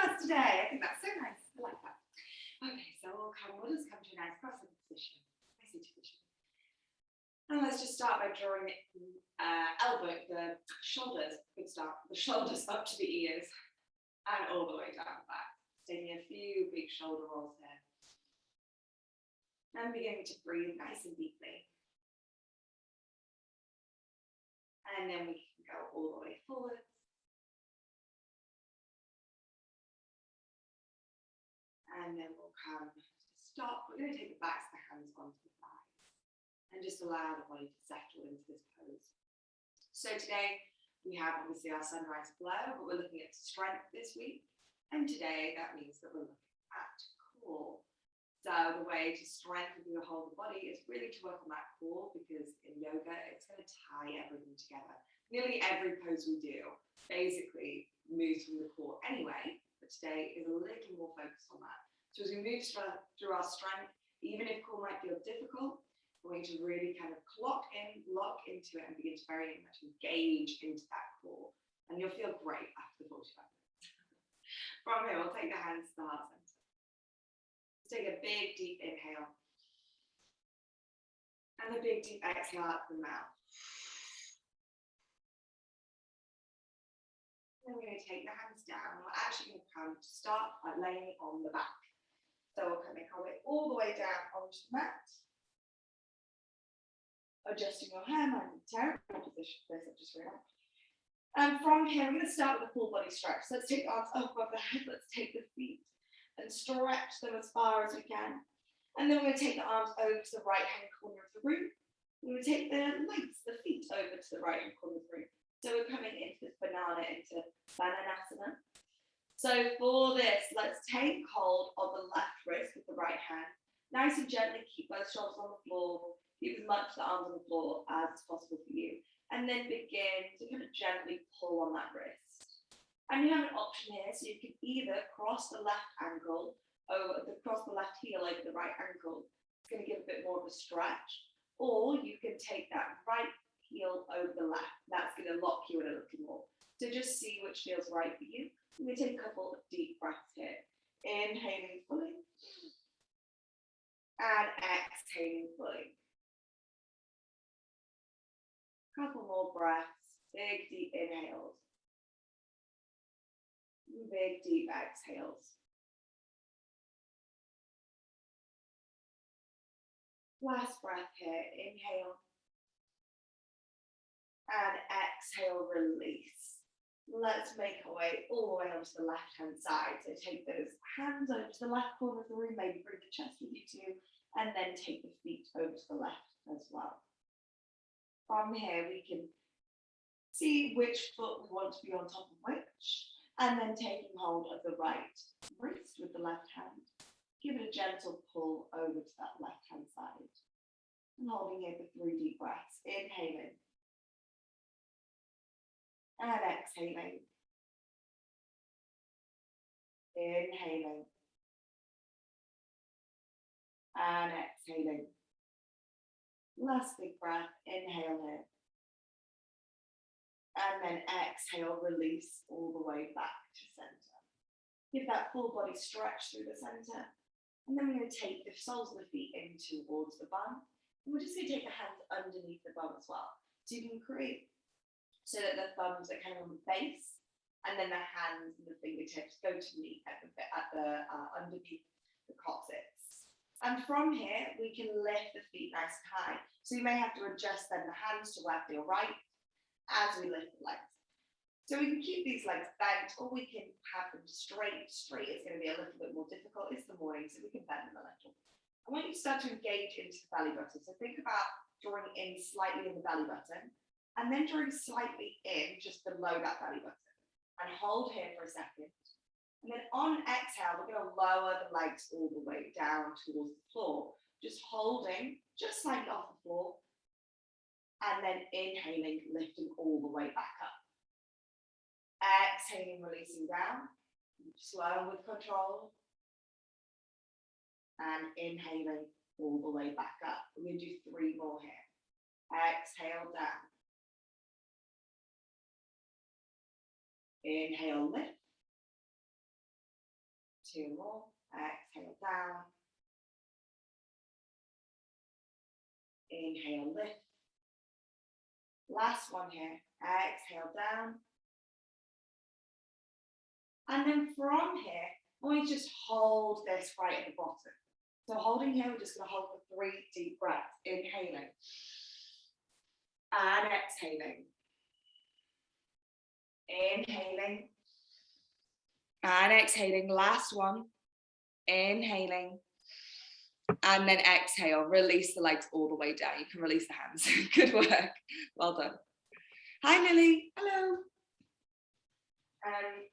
us today. I think that's so nice. I like that. Okay, so we'll just come to a nice cross-legged position. Nice position. And let's just start by drawing the the shoulders. Good start. The shoulders up to the ears and all the way down the back. Taking a few big shoulder rolls there. And beginning to breathe nice and deeply. And then we can go all the way forwards. And then we'll come to stop. We're going to take the backs of the hands onto the thighs and just allow the body to settle into this pose. So today we have obviously our sunrise flow, but we're looking at strength this week. And today that means that we're looking at core. So the way to strengthen your whole body is really to work on that core, because in yoga, it's going to tie everything together. Nearly every pose we do basically moves from the core anyway, but today is a little more focused on that. So as we move through our strength, even if core might feel difficult, we're going to really kind of lock into it and begin to very much engage into that core. And you'll feel great after the 45 minutes. From here, we'll take the hands to the heart center. Let's take a big, deep inhale. And a big, deep exhale out the mouth. Then we're going to take the hands down. We're actually going to come to start by laying on the back. So we'll kind of make our way all the way down onto the mat. Adjusting your hair, I'm in a terrible position for this, I've just realized. And from here, we're going to start with a full body stretch. So let's take the arms up above the head, let's take the feet and stretch them as far as we can. And then we're going to take the arms over to the right hand corner of the room. We're going to take the legs, the feet over to the right hand corner of the room. So we're coming into this banana, into Vinyasa. So for this, let's take hold of the left wrist with the right hand. Nice and gently keep both shoulders on the floor. Keep as much of the arms on the floor as possible for you. And then begin to kind of gently pull on that wrist. And you have an option here, so you can either cross the left ankle cross the left heel over the right ankle. It's going to give a bit more of a stretch. Or you can take that right heel over the left. That's going to lock you in a little more. So just see which feels right for you. I'm going to take a couple of deep breaths here. Inhaling fully. And exhaling fully. Couple more breaths. Big, deep inhales. Big, deep exhales. Last breath here. Inhale. And exhale, release. Let's make our way all the way onto the left-hand side. So take those hands over to the left corner of the room, maybe bring the chest with you too, and then take the feet over to the left as well. From here, we can see which foot we want to be on top of which, and then taking hold of the right wrist with the left hand. Give it a gentle pull over to that left-hand side. And holding here for 3 deep breaths. Inhaling. And exhaling. Inhaling. And exhaling. Last big breath. Inhale here. And then exhale, release all the way back to center. Give that full body stretch through the center. And then we're going to take the soles of the feet in towards the bum. And we're just going to take the hands underneath the bum as well. So you can create so that the thumbs are kind of on the base, and then the hands and the fingertips go to meet at the underneath the coccyx. And from here, we can lift the feet nice and high. So you may have to adjust then the hands to left or right as we lift the legs. So we can keep these legs bent, or we can have them straight. Straight is going to be a little bit more difficult. It's the morning, so we can bend them a little. I want you to start to engage into the belly button. So think about drawing in slightly in the belly button, and then drawing slightly in just below that belly button. And hold here for a second. And then on exhale, we're going to lower the legs all the way down towards the floor. Just holding, just slightly off the floor. And then inhaling, lifting all the way back up. Exhaling, releasing down. Slow with control. And inhaling all the way back up. We're going to do 3 more here. Exhale down. Inhale, lift. 2 more. Exhale down. Inhale, lift. Last one here. Exhale down. And then from here, I want you to just hold this right at the bottom. So holding here, we're just going to hold for 3 deep breaths. Inhaling. And exhaling. Inhaling. And exhaling. Last one. Inhaling. And then exhale. Release the legs all the way down. You can release the hands. Good work. Well done. Hi, Lily. Hello.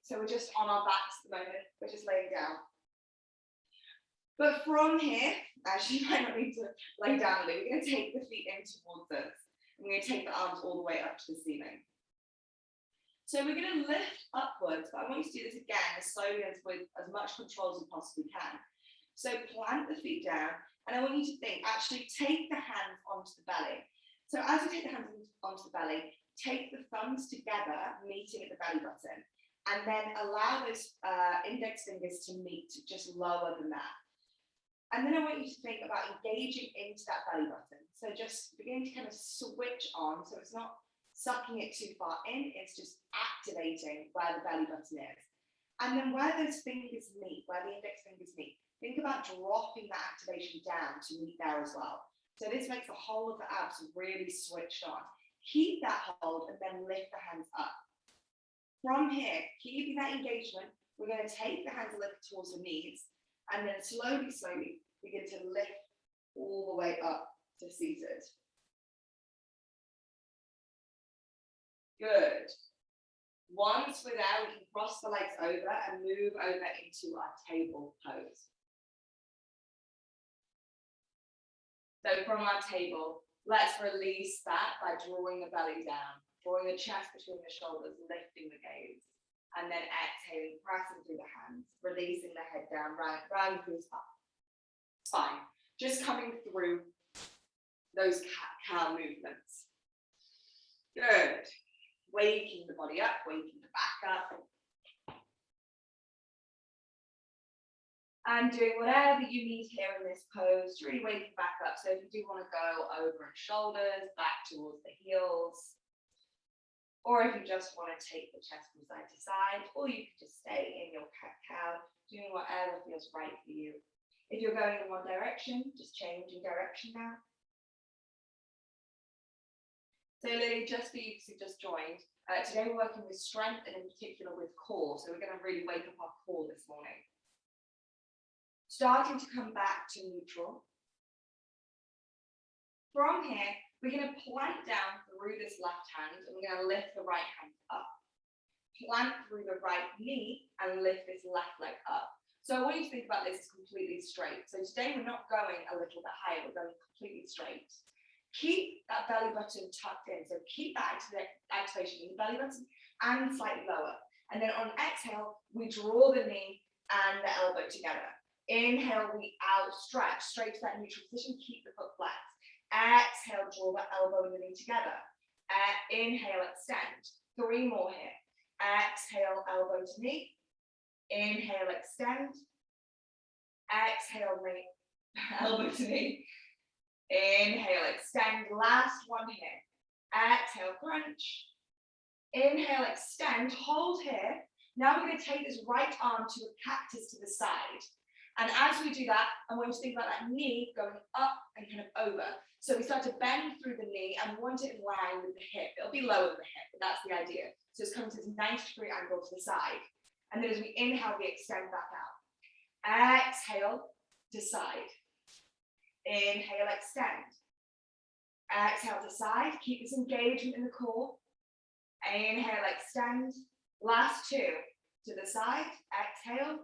So we're just on our backs at the moment. We're just laying down. But from here, actually you might not need to lay down, Lily. We're going to take the feet in towards us. We're going to take the arms all the way up to the ceiling. So we're going to lift upwards, but I want you to do this again as slowly as with as much control as you possibly can. So plant the feet down, and I want you to think, actually take the hands onto the belly. So as you take the hands onto the belly, take the thumbs together, meeting at the belly button, and then allow those index fingers to meet just lower than that. And then I want you to think about engaging into that belly button. So just begin to kind of switch on, so it's not sucking it too far in, it's just activating where the belly button is. And then where those fingers meet, where the index fingers meet, think about dropping that activation down to meet there as well. So this makes the whole of the abs really switched on. Keep that hold and then lift the hands up. From here, keeping that engagement, we're going to take the hands a little towards the knees and then slowly, slowly begin to lift all the way up to seated. Good. Once we're there, we can cross the legs over and move over into our table pose. So from our table, let's release that by drawing the belly down, drawing the chest between the shoulders, lifting the gaze, and then exhaling, pressing through the hands, releasing the head down, round through the spine. Fine. Just coming through those cat-cow movements. Good. Waking the body up, waking the back up. And doing whatever you need here in this pose to really wake the back up. So if you do want to go over and shoulders, back towards the heels, or if you just want to take the chest from side to side, or you can just stay in your cat-cow, doing whatever feels right for you. If you're going in one direction, just change in direction now. So Lily, just for you who just joined, today we're working with strength and in particular with core. So we're going to really wake up our core this morning. Starting to come back to neutral. From here, we're going to plant down through this left hand and we're going to lift the right hand up. Plant through the right knee and lift this left leg up. So I want you to think about this as completely straight. So today we're not going a little bit higher, we're going completely straight. Keep that belly button tucked in. So keep that activation in the belly button and slightly lower. And then on exhale, we draw the knee and the elbow together. Inhale, we outstretch, straight to that neutral position, keep the foot flat. Exhale, draw the elbow and the knee together. Inhale, extend. 3 more here. Exhale, elbow to knee. Inhale, extend. Exhale, knee, elbow to knee. Inhale, extend. Last one here. Exhale, crunch. Inhale, extend. Hold here. Now we're going to take this right arm to a cactus to the side. And as we do that, I want you to think about that knee going up and kind of over. So we start to bend through the knee and want it in line with the hip. It'll be lower than the hip, but that's the idea. So it's coming to this 90-degree angle to the side. And then as we inhale, we extend back out. Exhale, to side. Inhale, extend. Exhale to side. Keep this engagement in the core. Inhale, extend. Last 2. To the side. Exhale.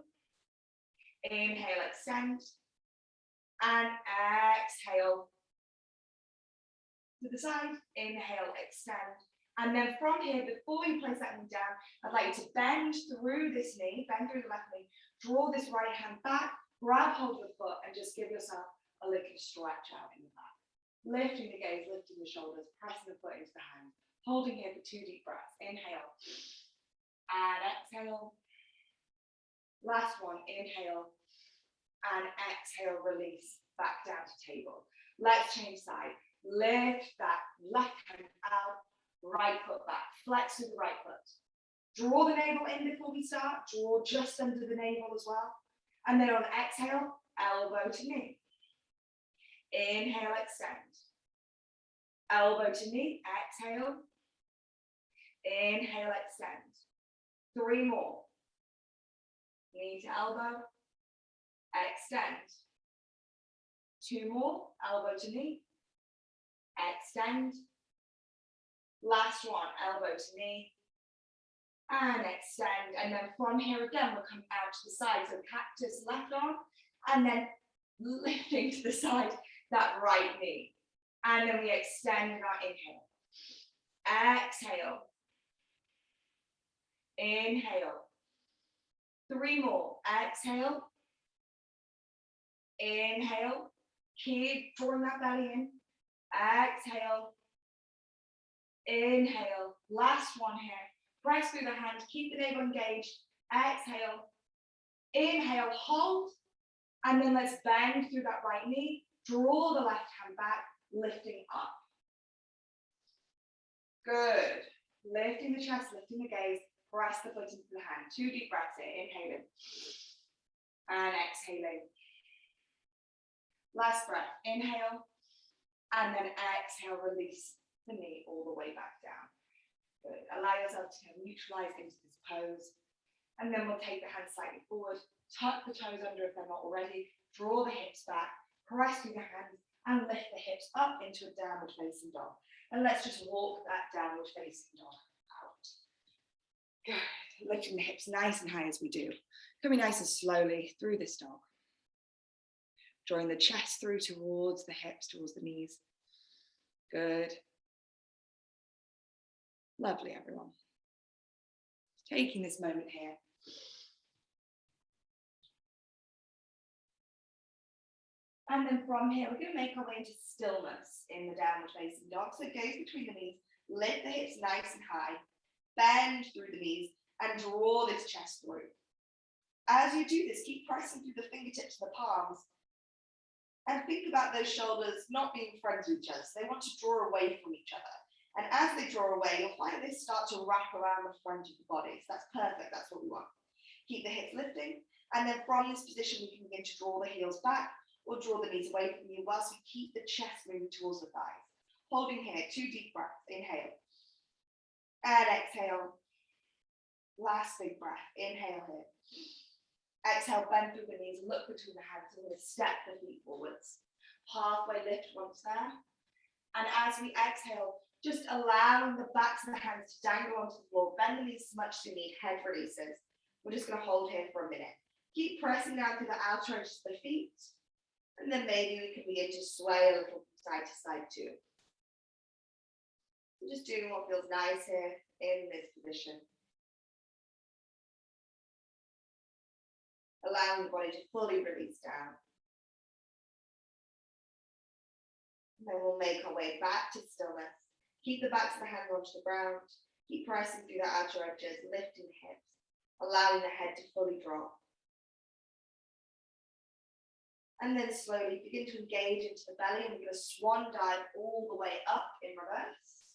Inhale, extend. And exhale. To the side. Inhale, extend. And then from here, before you place that knee down, I'd like you to bend through this knee, bend through the left knee, draw this right hand back, grab hold of the foot, and just give yourself a little stretch out in the back. Lifting the gaze, lifting the shoulders, pressing the foot into the hand. Holding here for 2 deep breaths. Inhale. And exhale. Last one, inhale and exhale, release back down to table. Let's change side. Lift that left hand out, right foot back. Flex with the right foot. Draw the navel in before we start. Draw just under the navel as well. And then on exhale, elbow to knee. Inhale, extend. Elbow to knee, exhale. Inhale, extend. 3 more. Knee to elbow, extend. 2 more, elbow to knee, extend. Last one, elbow to knee, and extend. And then from here again, we'll come out to the side. So cactus left arm, and then lifting to the side, that right knee. And then we extend in our inhale. Exhale. Inhale. 3 more. Exhale. Inhale. Keep drawing that belly in. Exhale. Inhale. Last one here. Press through the hands. Keep the navel engaged. Exhale. Inhale. Hold. And then let's bend through that right knee. Draw the left hand back. Lifting up. Good. Lifting the chest. Lifting the gaze. Press the foot into the hand. 2 deep breaths here. Inhaling. And exhaling. Last breath. Inhale. And then exhale. Release the knee all the way back down. Good. Allow yourself to neutralize into this pose. And then we'll take the hands slightly forward. Tuck the toes under if they're not already. Draw the hips back. Press through the hands. And lift the hips up into a downward facing dog. And let's just walk that downward facing dog out. Good. Lifting the hips nice and high as we do. Coming nice and slowly through this dog. Drawing the chest through towards the hips, towards the knees. Good. Lovely, everyone. Taking this moment here. And then from here, we're going to make our way into stillness in the downward facing dog. So gaze between the knees, lift the hips nice and high, bend through the knees, and draw this chest through. As you do this, keep pressing through the fingertips and the palms. And think about those shoulders not being friends with each other. So they want to draw away from each other. And as they draw away, you'll find they start to wrap around the front of the body. So that's perfect. That's what we want. Keep the hips lifting. And then from this position, we can begin to draw the heels back or draw the knees away from you whilst we keep the chest moving towards the thighs. Holding here, 2 deep breaths. Inhale. And exhale. Last big breath. Inhale here. Exhale, bend through the knees, look between the hands. I'm going to step the feet forwards. Halfway lift once there. And as we exhale, just allowing the backs of the hands to dangle onto the floor. Bend the knees as much as you need, head releases. We're just going to hold here for a minute. Keep pressing down through the outer edges of the feet. And then maybe we can begin to sway a little from side to side too. So just doing what feels nice here in this position. Allowing the body to fully release down. And then we'll make our way back to stillness. Keep the backs of the hands onto the ground. Keep pressing through the outer edges, lifting the hips, allowing the head to fully drop. And then slowly begin to engage into the belly. And we're going to swan dive all the way up in reverse.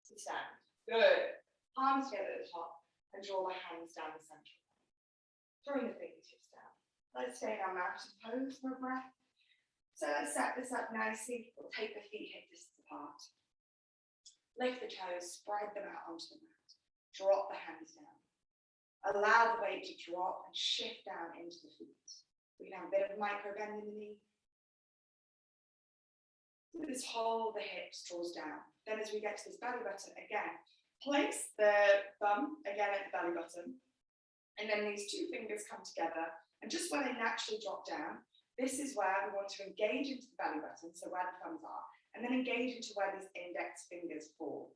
To stand. Good. Palms together at the top and draw the hands down the center. Drawing the fingertips down. Let's stay in our mountain pose for a breath. So let's set this up nicely. We'll take the feet hip distance apart. Lift the toes, spread them out onto the mat. Drop the hands down. Allow the weight to drop and shift down into the feet. We can have a bit of micro bend in the knee. So this hold the hips, draws down. Then as we get to this belly button, again, place the thumb again at the belly button. And then these 2 fingers come together, and just where they naturally drop down, this is where we want to engage into the belly button, so where the thumbs are, and then engage into where these index fingers fall.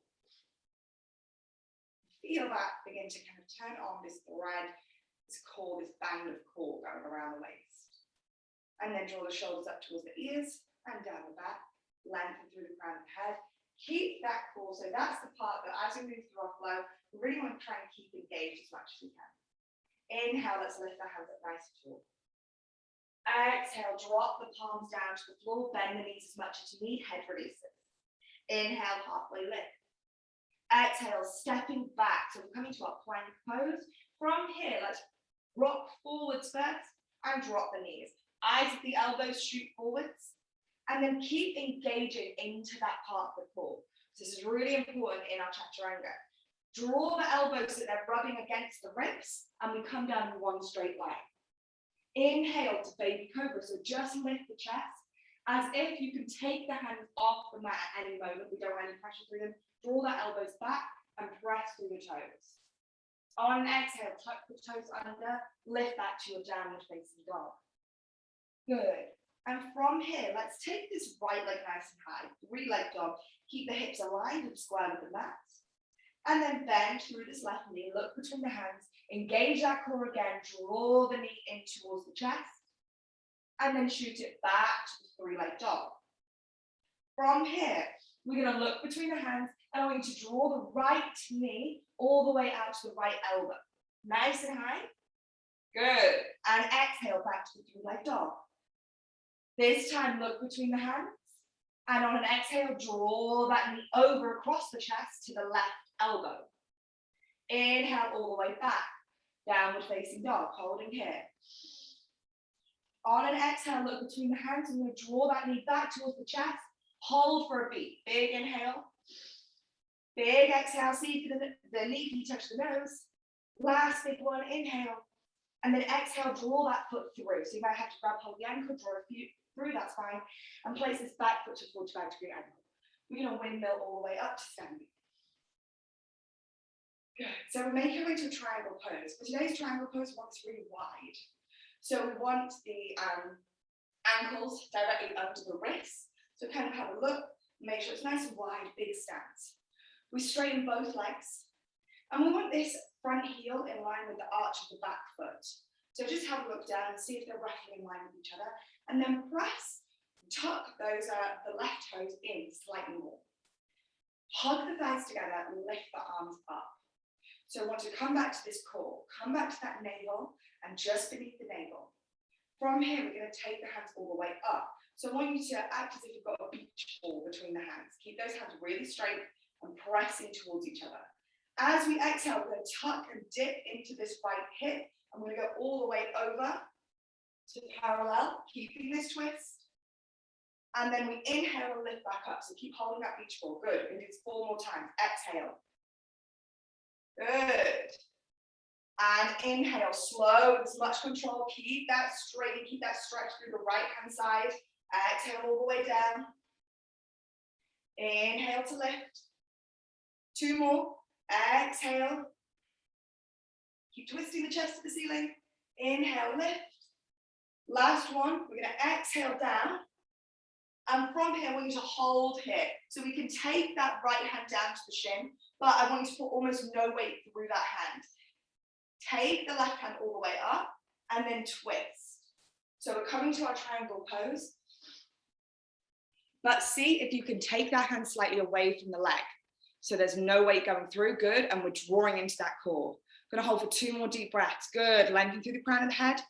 Feel that begin to kind of turn on this thread, this cord, this band of cord going around the waist. And then draw the shoulders up towards the ears and down the back, lengthen through the crown of the head. Keep that core, so that's the part that as we move through our flow, we really want to try and keep engaged as much as we can. Inhale, let's lift the hands up nice and tall. Exhale, drop the palms down to the floor, bend the knees as much as you need, head releases. Inhale, halfway lift. Exhale, stepping back. So we're coming to our plank pose. From here, let's rock forwards first and drop the knees. Eyes at the elbows, shoot forwards. And then keep engaging into that part of the core. So this is really important in our chaturanga. Draw the elbows so they're rubbing against the ribs, and we come down in one straight line. Inhale to baby cobra, so just lift the chest, as if you can take the hands off the mat at any moment. We don't want any pressure through them. Draw the elbows back and press through the toes. On an exhale, tuck the toes under, lift that to your downward facing dog. Good. And from here, let's take this right leg nice and high, 3-leg dog. Keep the hips aligned and square with the mat. And then bend through this left knee, look between the hands, engage that core again, draw the knee in towards the chest, and then shoot it back to the 3-leg dog. From here, we're going to look between the hands, and I want you to draw the right knee all the way out to the right elbow. Nice and high. Good. And exhale back to the 3-leg dog. This time, look between the hands, and on an exhale, draw that knee over across the chest to the left elbow. Inhale all the way back, downward facing dog, holding here. On an exhale, look between the hands, and we're going to draw that knee back towards the chest, hold for a beat. Big inhale, big exhale, see if the knee can touch the nose. Last big one, inhale, and then exhale, draw that foot through. So you might have to grab hold of the ankle, draw a few through, that's fine, and place this back foot to 45-degree angle. We're going to windmill all the way up to standing. Good. So we're making our way to a triangle pose. For today's triangle pose, we want this really wide. So we want the ankles directly under the wrists. So kind of have a look, make sure it's nice and wide, big stance. We straighten both legs. And we want this front heel in line with the arch of the back foot. So just have a look down and see if they're roughly in line with each other. And then press, tuck those the left toes in slightly more. Hug the thighs together and lift the arms up. So I want to come back to this core, come back to that navel and just beneath the navel. From here, we're going to take the hands all the way up. So I want you to act as if you've got a beach ball between the hands. Keep those hands really straight and pressing towards each other. As we exhale, we're going to tuck and dip into this right hip. I'm going to go all the way over to parallel, keeping this twist. And then we inhale and lift back up. So keep holding that beach ball. Good. We do this 4 more times. Exhale. Good. And inhale, slow, as much control. Keep that straight, keep that stretch through the right hand side. Exhale all the way down. Inhale to lift. 2 more. Exhale. Keep twisting the chest to the ceiling. Inhale, lift. Last one, we're going to exhale down. And from here, we're going to hold here. So we can take that right hand down to the shin, but I want you to put almost no weight through that hand. Take the left hand all the way up and then twist. So we're coming to our triangle pose. But see if you can take that hand slightly away from the leg. So there's no weight going through. Good. And we're drawing into that core. Going to hold for 2 more deep breaths. Good. Lengthen through the crown of the head.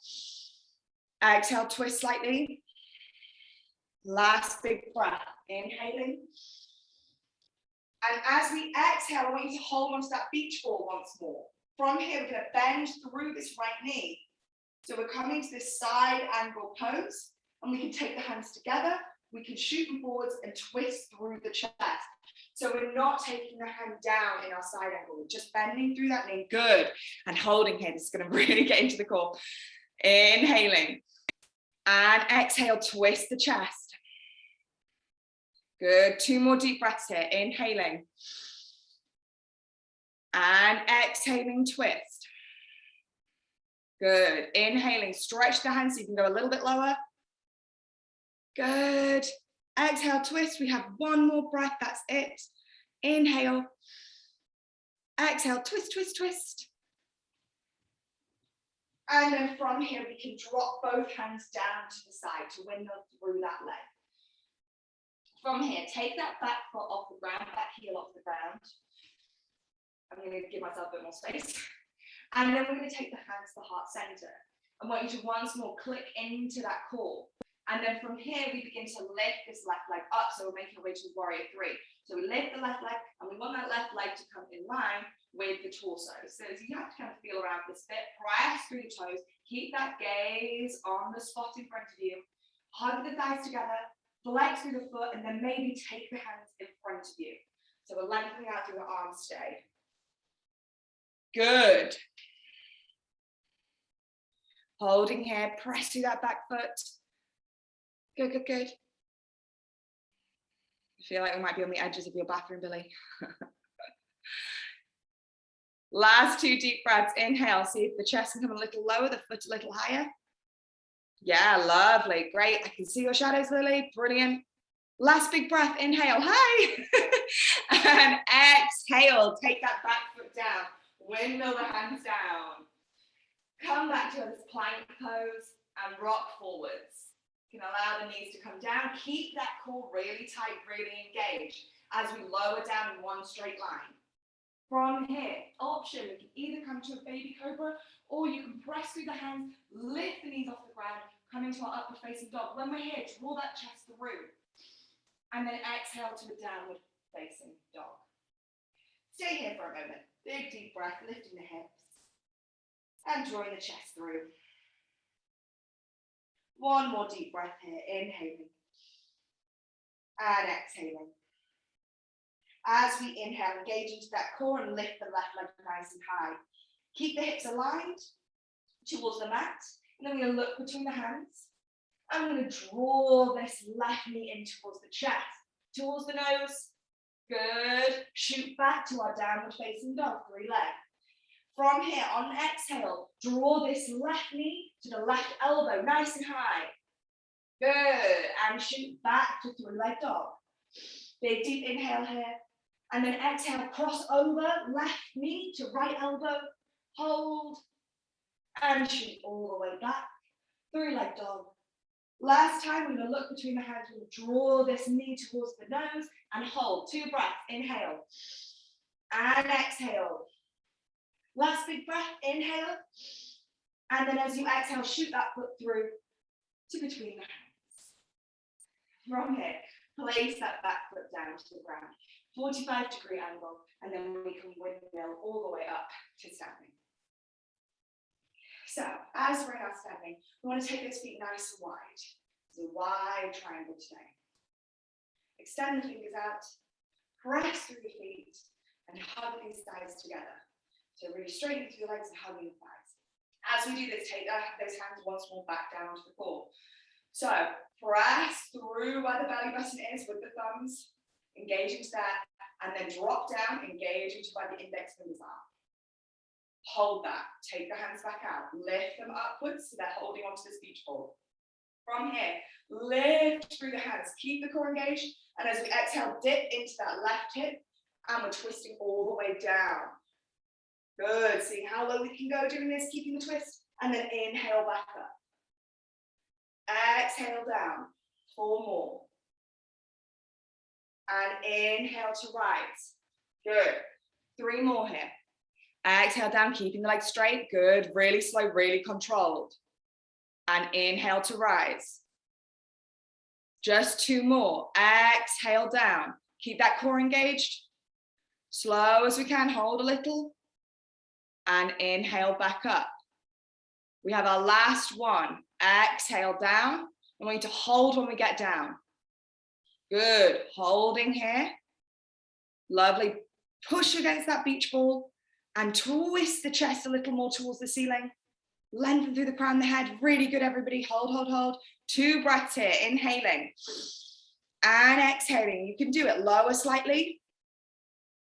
Exhale, twist slightly. Last big breath. Inhaling. And as we exhale, I want you to hold onto that beach ball once more. From here, we're going to bend through this right knee. So we're coming to this side angle pose. And we can take the hands together. We can shoot them forwards and twist through the chest. So we're not taking the hand down in our side angle. We're just bending through that knee. Good. And holding here. This is going to really get into the core. Inhaling. And exhale, twist the chest. Good. 2 more deep breaths here. Inhaling. And exhaling, twist. Good. Inhaling. Stretch the hands so you can go a little bit lower. Good. Exhale, twist. We have 1 more breath. That's it. Inhale. Exhale, twist, twist, twist. And then from here, we can drop both hands down to the side to windmill through that leg. From here, take that back foot off the ground, back heel off the ground. I'm going to give myself a bit more space. And then we're going to take the hands to the heart center. I want you to once more click into that core. And then from here, we begin to lift this left leg up. So we're making our way to warrior three. So we lift the left leg, and we want that left leg to come in line with the torso. So you have to kind of feel around this bit, press through the toes, keep that gaze on the spot in front of you, hug the thighs together, flex through the foot, and then maybe take the hands in front of you. So we're lengthening out through the arms today. Good. Holding here, press through that back foot. Good, good, good. I feel like we might be on the edges of your bathroom, Billy. Last 2 deep breaths. Inhale, see if the chest can come a little lower, the foot a little higher. Yeah, lovely, great. I can see your shadows, Lily, brilliant. Last big breath, inhale, hi. And exhale, take that back foot down, windmill the hands down. Come back to this plank pose and rock forwards. You can allow the knees to come down. Keep that core really tight, really engaged as we lower down in one straight line. From here, option, we can either come to a baby cobra or you can press through the hands, lift the knees off the ground, come into our upward facing dog. When we're here, draw that chest through. And then exhale to a downward facing dog. Stay here for a moment. Big deep breath, lifting the hips and drawing the chest through. One more deep breath here, inhaling and exhaling. As we inhale, engage into that core and lift the left leg nice and high. Keep the hips aligned towards the mat. And then we're going to look between the hands. I'm going to draw this left knee in towards the chest, towards the nose. Good. Shoot back to our downward facing dog, 3 legs. From here, on exhale, draw this left knee to the left elbow, nice and high. Good. And shoot back to 3-leg dog. Big deep inhale here. And then exhale, cross over, left knee to right elbow. Hold. And shoot all the way back. 3-leg dog. Last time, we're going to look between the hands. We'll draw this knee towards the nose and hold. 2 breaths. Inhale. And exhale. Last big breath, inhale. And then as you exhale, shoot that foot through to between the hands. From here, place that back foot down to the ground. 45-degree angle, and then we can windmill all the way up to standing. So, as we're now standing, we want to take those feet nice and wide. So, wide triangle today. Extend the fingers out, press through the feet, and hug these thighs together. So really straighten through the legs and hugging the thighs. As we do this, take those hands once more back down to the core. So press through where the belly button is with the thumbs, engaging to that, and then drop down, engaging to where the index fingers are. Hold that, take the hands back out, lift them upwards so they're holding onto this beach ball. From here, lift through the hands, keep the core engaged, and as we exhale, dip into that left hip, and we're twisting all the way down. Good, see how low we can go doing this, keeping the twist, and then inhale back up. Exhale down, 4 more. And inhale to rise. Good, 3 more here. Exhale down, keeping the legs straight. Good, really slow, really controlled. And inhale to rise. Just 2 more. Exhale down. Keep that core engaged. Slow as we can, hold a little. And inhale back up. We have our last one. Exhale down. I want you to hold when we get down. Good. Holding here. Lovely. Push against that beach ball and twist the chest a little more towards the ceiling. Lengthen through the crown of the head. Really good, everybody. Hold, hold, hold. 2 breaths here. Inhaling and exhaling. You can do it. Lower slightly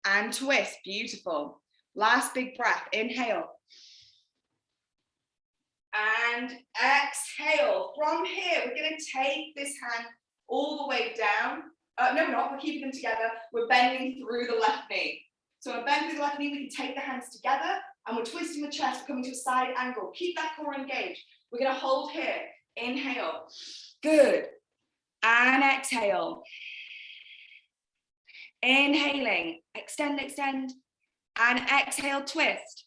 and twist. Beautiful. Last big breath, inhale. And exhale. From here, we're going to take this hand all the way down. No, we're not. We're keeping them together. We're bending through the left knee. So when I bend through the left knee, we can take the hands together and we're twisting the chest. We're coming to a side angle. Keep that core engaged. We're going to hold here. Inhale. Good. And exhale. Inhaling. Extend, extend. And exhale, twist.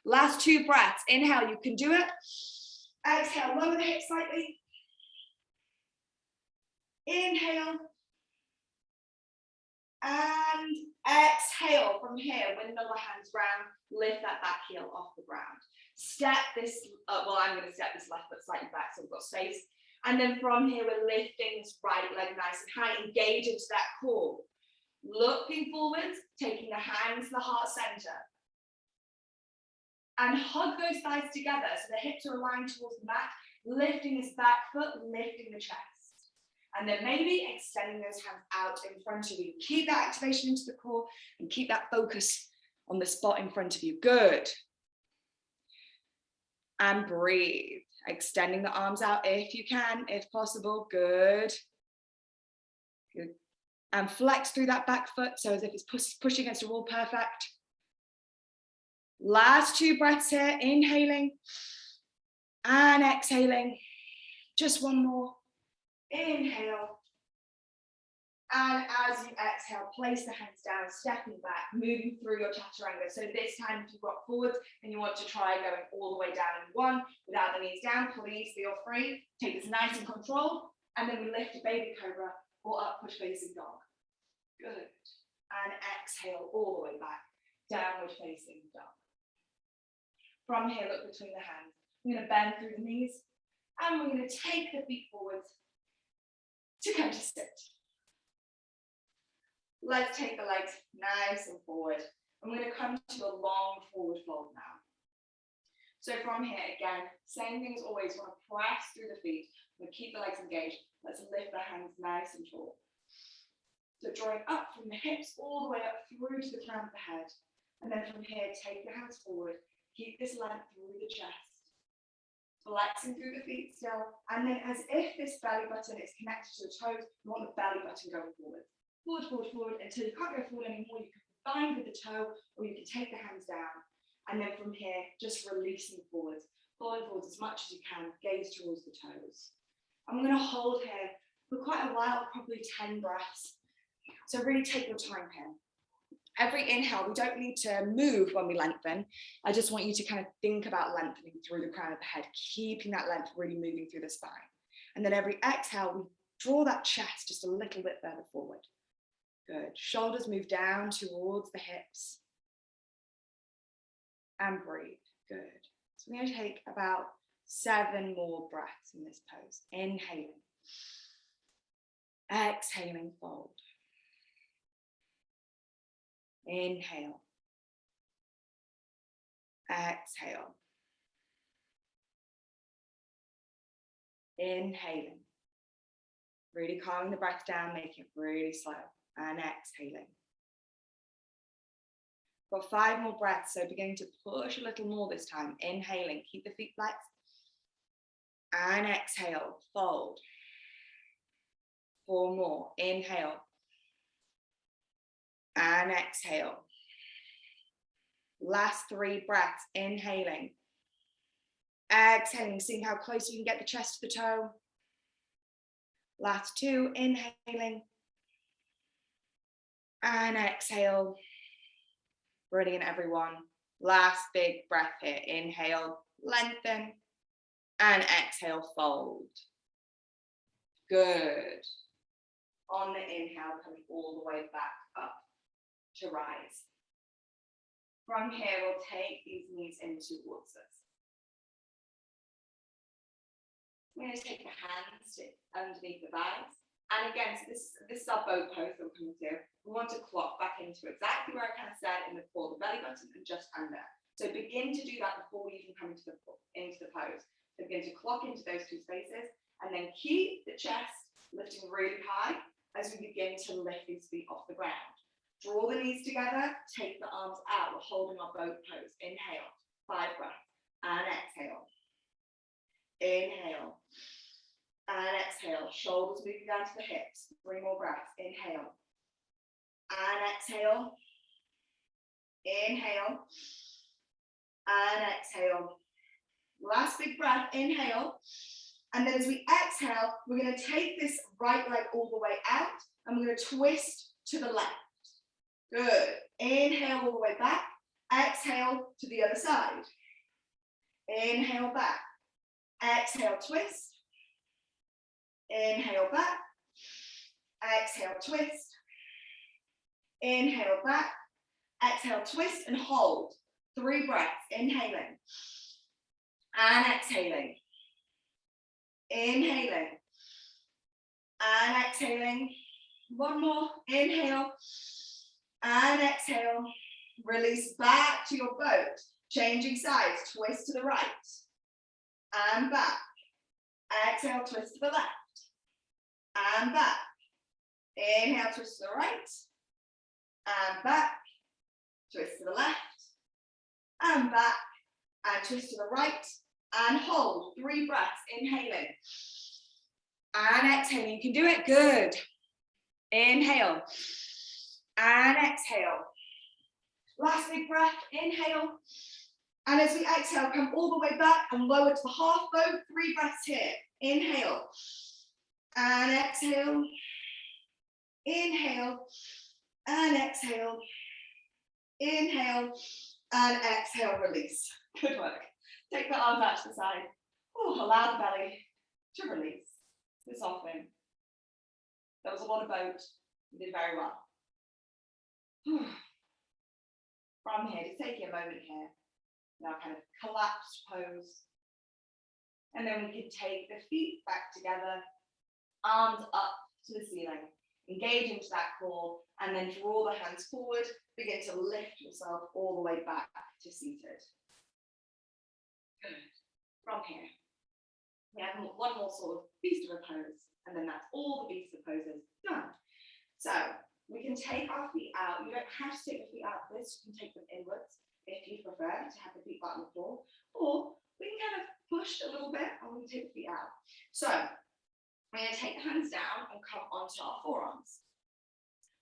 Last 2 breaths. Inhale, you can do it. Exhale, lower the hips slightly. Inhale. And exhale from here, windmill the hands round, lift that back heel off the ground. Step this, well, I'm going to step this left foot slightly back so we've got space. And then from here, we're lifting this right leg nice and high, engage into that core. Looking forwards, taking the hands to the heart center. And hug those thighs together so the hips are aligned towards the mat, lifting this back foot, lifting the chest. And then maybe extending those hands out in front of you. Keep that activation into the core and keep that focus on the spot in front of you. Good. And breathe. Extending the arms out if you can, if possible. Good. Good. And flex through that back foot so as if it's pushing against a wall. Perfect. Last 2 breaths here. Inhaling and exhaling. Just one more. Inhale, and as you exhale, place the hands down, stepping back, moving through your chaturanga. So this time, if you rock forwards and you want to try going all the way down in 1 without the knees down, please feel free. Take this nice and controlled, and then we lift a baby cobra or up push facing dog. Good. And exhale all the way back, downward facing dog. From here, look between the hands. We're going to bend through the knees, and we're going to take the feet forwards to come to sit. Let's take the legs nice and forward. I'm going to come to a long forward fold now. So from here, again, same thing as always, want to press through the feet. I'm going to keep the legs engaged. Let's lift the hands nice and tall. So drawing up from the hips all the way up through to the crown of the head. And then from here, take the hands forward. Keep this length through the chest. Flexing through the feet still, and then as if this belly button is connected to the toes, you want the belly button going forward. Forward, forward, forward, until you can't go forward anymore. You can bind with the toe, or you can take the hands down. And then from here, just releasing forwards, falling forwards as much as you can, gaze towards the toes. I'm going to hold here for quite a while, probably 10 breaths. So really take your time here. Every inhale, we don't need to move when we lengthen. I just want you to kind of think about lengthening through the crown of the head, keeping that length really moving through the spine. And then every exhale, we draw that chest just a little bit further forward. Good. Shoulders move down towards the hips. And breathe. Good. So we're going to take about 7 more breaths in this pose. Inhaling. Exhaling, fold. Inhale. Exhale. Inhaling. Really calming the breath down, making it really slow. And exhaling. Got 5 more breaths, so beginning to push a little more this time. Inhaling, keep the feet flexed. And exhale, fold. 4 more. Inhale. And exhale. Last 3 breaths. Inhaling. Exhaling, seeing how close you can get the chest to the toe. Last 2. Inhaling. And exhale. Brilliant, everyone. Last big breath here. Inhale, lengthen. And exhale, fold. Good. On the inhale, coming all the way back up to rise. From here, we'll take these knees in towards us. We're going to take the hands underneath the thighs. And again, so this is our boat pose that we're coming to. We want to clock back into exactly where I kind of said in the core, the belly button and just under. So begin to do that before we even come into the pose. So begin to clock into those 2 spaces and then keep the chest lifting really high as we begin to lift these feet off the ground. Draw the knees together, take the arms out. We're holding our boat pose. Inhale, 5 breaths, and exhale. Inhale. And exhale, shoulders moving down to the hips. 3 more breaths. Inhale. And exhale. Inhale. And exhale. Last big breath. Inhale. And then as we exhale, we're going to take this right leg all the way out. And we're going to twist to the left. Good. Inhale all the way back. Exhale to the other side. Inhale back. Exhale, twist. Inhale back. Exhale, twist. Inhale back. Exhale, twist and hold. 3 breaths. Inhaling. And exhaling. Inhaling. And exhaling. One more. Inhale. And exhale. Release back to your boat. Changing sides. Twist to the right. And back. Exhale, twist to the left. And back. Inhale, twist to the right. And back. Twist to the left. And back. And twist to the right. And hold. 3 breaths. Inhaling. And exhaling. You can do it. Good. Inhale. And exhale. Last big breath. Inhale. And as we exhale, come all the way back and lower to the half boat. 3 breaths here. Inhale. And exhale. Inhale. And exhale. Inhale. And exhale. Release. Good work. Take the arms out to the side. Oh, allow the belly to release. To soften. That was a lot of boat. You did very well. From here, just taking a moment here. Now kind of collapsed pose. And then we can take the feet back together, arms up to the ceiling, engage into that core, and then draw the hands forward, begin to lift yourself all the way back to seated. Good. From here, we have one more sort of beast of a pose, and then that's all the beast of poses done. So we can take our feet out. You don't have to take the feet out like this, you can take them inwards if you prefer to have the feet flat on the floor, or we can kind of push a little bit and we can take the feet out. So we're going to take the hands down and come onto our forearms.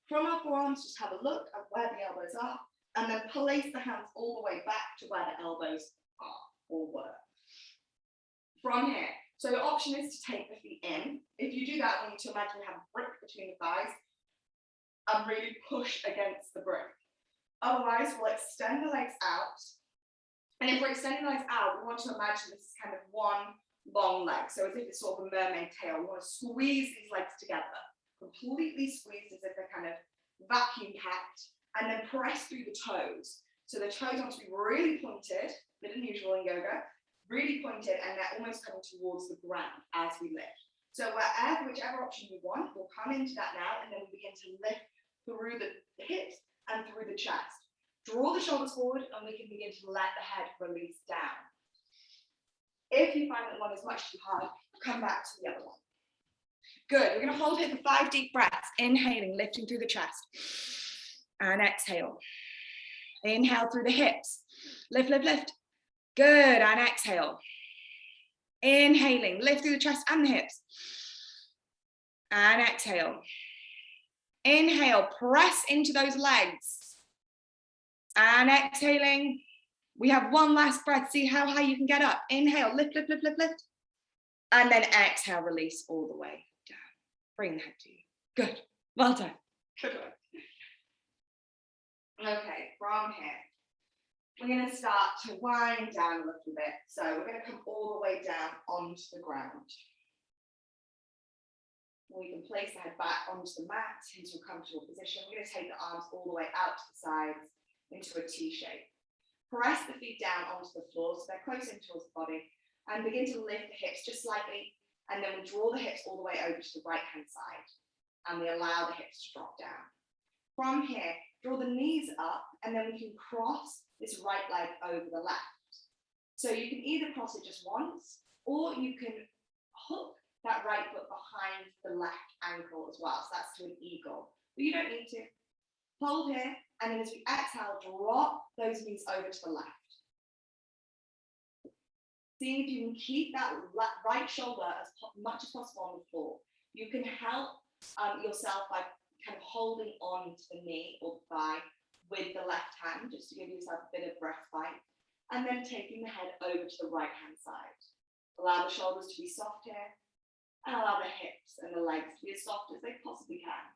From our forearms, just have a look at where the elbows are, and then place the hands all the way back to where the elbows are or were. From here, so your option is to take the feet in. If you do that, I want you to imagine you have a brick between the thighs and really push against the brick. Otherwise, we'll extend the legs out. And if we're extending the legs out, we want to imagine this is kind of one long leg. So as if it's sort of a mermaid tail. We want to squeeze these legs together, completely squeezed as if they're kind of vacuum packed, and then press through the toes. So the toes want to be really pointed, a bit unusual in yoga, really pointed, and they're almost coming towards the ground as we lift. So whichever option you want, we'll come into that now, and then we begin to lift through the hips and through the chest. Draw the shoulders forward, and we can begin to let the head release down. If you find that one is much too hard, come back to the other one. Good. We're going to hold here for 5 deep breaths. Inhaling, lifting through the chest. And exhale. Inhale through the hips. Lift, lift, lift. Good. And exhale. Inhaling, lift through the chest and the hips. And exhale. Inhale, press into those legs. And exhaling. We have one last breath. See how high you can get up. Inhale, lift, lift, lift, lift, lift. And then exhale, release all the way down. Bring the head to you. Good. Well done. Good work. Okay, from here, we're going to start to wind down a little bit. So we're going to come all the way down onto the ground. We can place the head back onto the mat into a comfortable position. We're going to take the arms all the way out to the sides into a T shape. Press the feet down onto the floor so they're close in towards the body, and begin to lift the hips just slightly, and then we draw the hips all the way over to the right hand side, and we allow the hips to drop down. From here, draw the knees up, and then we can cross this right leg over the left. So you can either cross it just once, or you can hook that right foot behind the left ankle as well. So that's to an eagle, but you don't need to. Hold here, and then as we exhale, drop those knees over to the left. See if you can keep that right shoulder as much as possible on the floor. You can help yourself by kind of holding on to the knee or the thigh with the left hand, just to give yourself a bit of respite, and then taking the head over to the right hand side. Allow the shoulders to be soft here, and allow the hips and the legs to be as soft as they possibly can.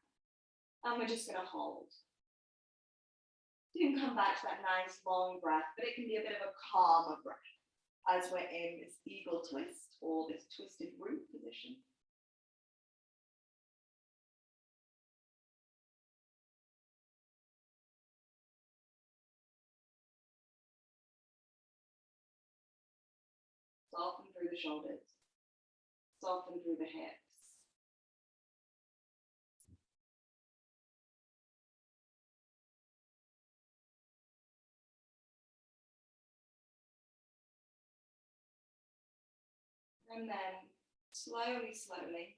And we're just going to hold. You can come back to that nice long breath, but it can be a bit of a calmer breath as we're in this eagle twist or this twisted root position. Soften through the shoulders, soften through the hips. And then slowly, slowly,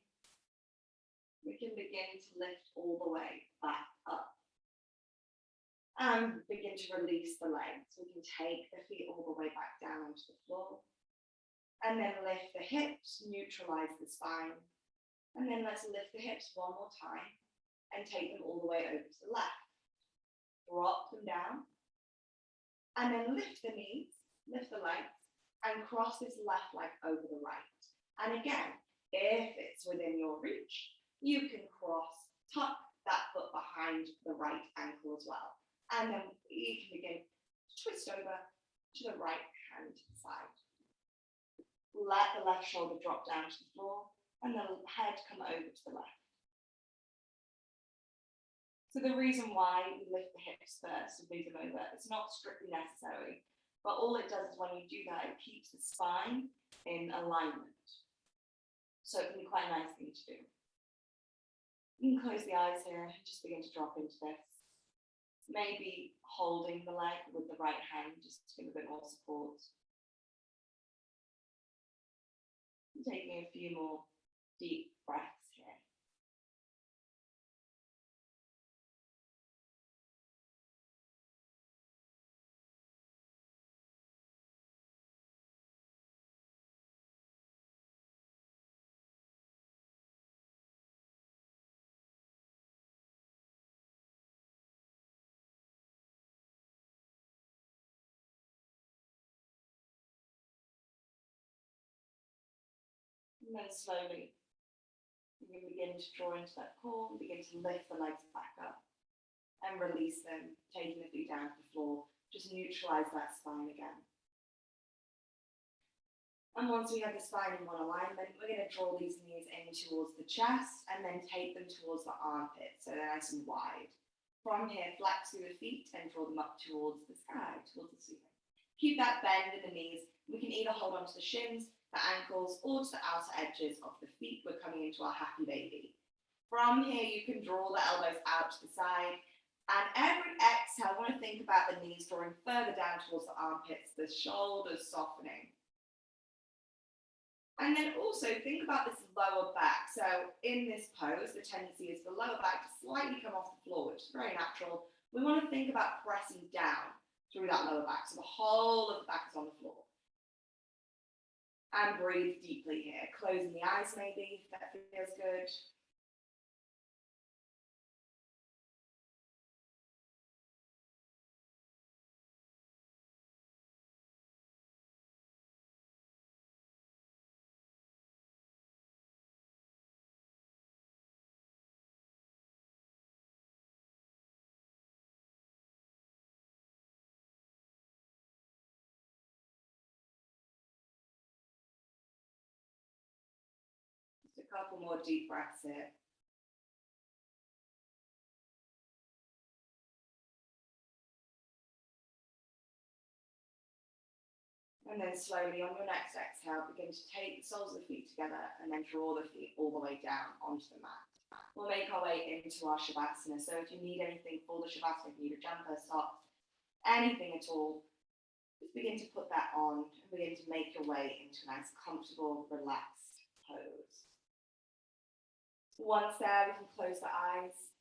we can begin to lift all the way back up. And begin to release the legs. We can take the feet all the way back down onto the floor. And then lift the hips, neutralize the spine. And then let's lift the hips one more time and take them all the way over to the left. Drop them down. And then lift the knees, lift the legs, and cross this left leg over the right. And again, if it's within your reach, you can tuck that foot behind the right ankle as well. And then you can begin to twist over to the right hand side. Let the left shoulder drop down to the floor and the head come over to the left. So the reason why we lift the hips first and move them over, it's not strictly necessary, but all it does is when you do that, it keeps the spine in alignment. So it can be quite a nice thing to do. You can close the eyes here and just begin to drop into this. Maybe holding the leg with the right hand, just to give a bit more support. Taking a few more deep breaths here. And then slowly, you can begin to draw into that core, begin to lift the legs back up and release them, taking the feet down to the floor. Just neutralize that spine again. And once we have the spine in one alignment, we're going to draw these knees in towards the chest and then take them towards the armpits, so they're nice and wide. From here, flex through the feet and draw them up towards the sky, towards the ceiling. Keep that bend in the knees. We can either hold onto the shins, the ankles, or to the outer edges of the feet. We're coming into our happy baby. From here, you can draw the elbows out to the side. And every exhale, I want to think about the knees drawing further down towards the armpits, the shoulders softening. And then also think about this lower back. So in this pose, the tendency is for the lower back to slightly come off the floor, which is very natural. We want to think about pressing down through that lower back. So the whole of the back is on the floor. And breathe deeply here. Closing the eyes maybe, if that feels good. Just a couple more deep breaths here. And then slowly on your next exhale, begin to take the soles of the feet together and then draw the feet all the way down onto the mat. We'll make our way into our Shavasana. So if you need anything for the Shavasana, if you need a jumper, socks, anything at all, just begin to put that on and begin to make your way into a nice, comfortable, relaxed pose. Once there, we can close the eyes.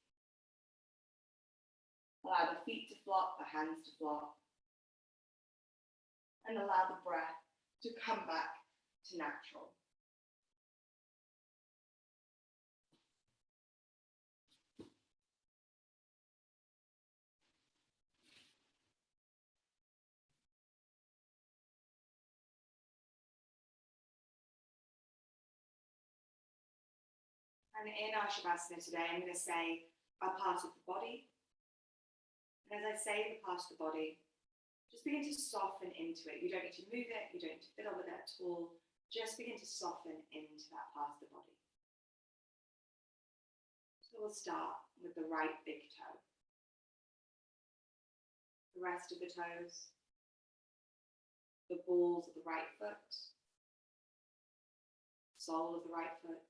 Allow the feet to flop, the hands to flop. And allow the breath to come back to natural. And in our Shavasana today, I'm going to say a part of the body And as I say the part of the body, just begin to soften into it. You don't need to move it, you don't need to fiddle with it at all. Just begin to soften into that part of the body. So we'll start with the right big toe. The rest of the toes, the balls of the right foot, sole of the right foot,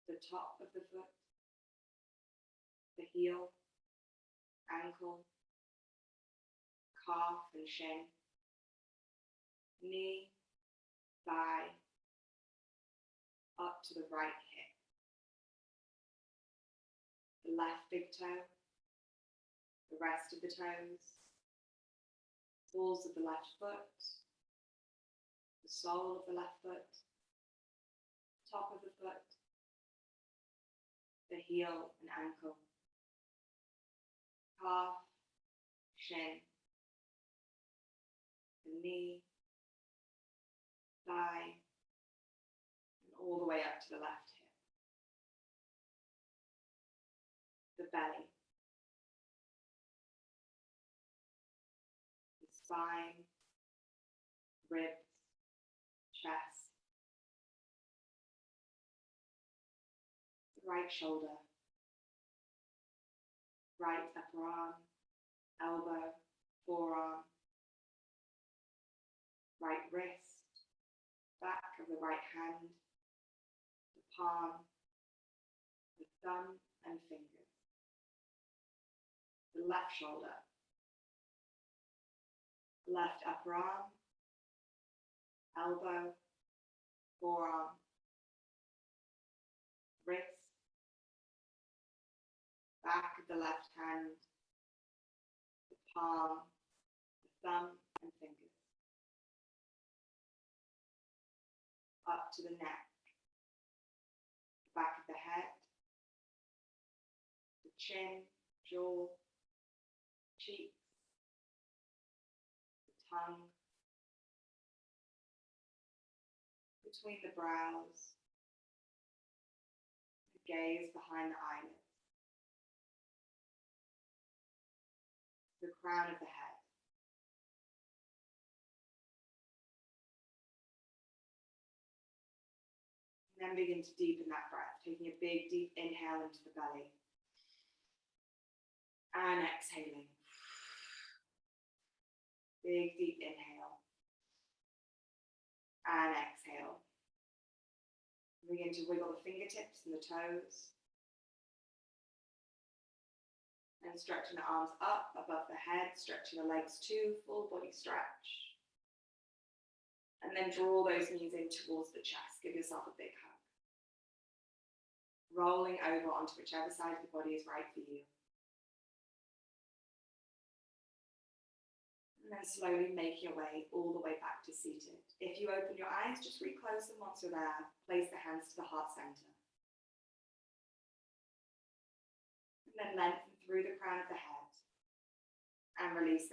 the top of the foot, the heel, ankle, calf and shin, knee, thigh, up to the right hip. The left big toe, the rest of the toes, balls of the left foot, the sole of the left foot, top of the foot, the heel and ankle, calf, shin, the knee, thigh, and all the way up to the left hip. The belly, the spine, ribs, chest, the right shoulder, right upper arm, elbow, forearm, right wrist, back of the right hand, the palm, the thumb and fingers. The left shoulder, left upper arm, elbow, forearm, wrist, back of the left hand, the palm, the thumb and fingers. Up to the neck, the back of the head, the chin, jaw, cheeks, the tongue, between the brows, the gaze behind the eyelids, the crown of the head. And then begin to deepen that breath, taking a big, deep inhale into the belly. And exhaling. Big, deep inhale. And exhale. Begin to wiggle the fingertips and the toes. And stretching the arms up above the head, stretching the legs too, full body stretch. And then draw those knees in towards the chest. Give yourself a big hug. Rolling over onto whichever side of the body is right for you. And then slowly make your way all the way back to seated. If you open your eyes, just reclose them once you're there. Place the hands to the heart center. And then lengthen through the crown of the head. And release the